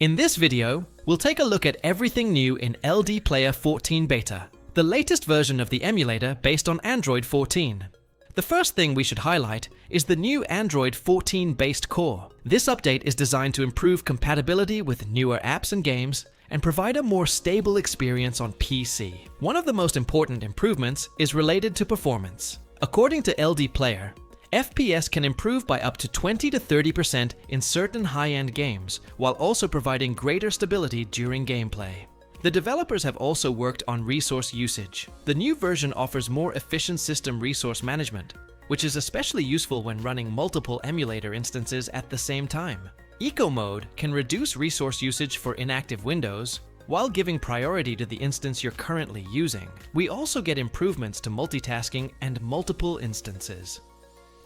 In this video, we'll take a look at everything new in LDPlayer 14 Beta, the latest version of the emulator based on Android 14. The first thing we should highlight is the new Android 14-based core. This update is designed to improve compatibility with newer apps and games and provide a more stable experience on PC. One of the most important improvements is related to performance. According to LDPlayer, FPS can improve by up to 20 to 30% in certain high-end games, while also providing greater stability during gameplay. The developers have also worked on resource usage. The new version offers more efficient system resource management, which is especially useful when running multiple emulator instances at the same time. Eco mode can reduce resource usage for inactive windows, while giving priority to the instance you're currently using. We also get improvements to multitasking and multiple instances.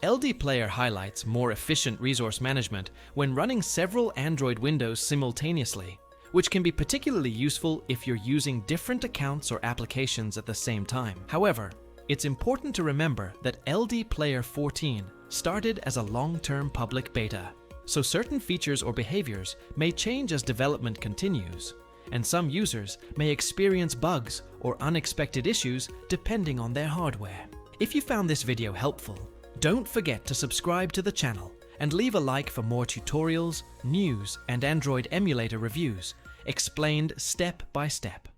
LDPlayer highlights more efficient resource management when running several Android windows simultaneously, which can be particularly useful if you're using different accounts or applications at the same time. However, it's important to remember that LDPlayer 14 started as a long-term public beta, so certain features or behaviors may change as development continues, and some users may experience bugs or unexpected issues depending on their hardware. If you found this video helpful, don't forget to subscribe to the channel and leave a like for more tutorials, news, and Android emulator reviews explained step by step.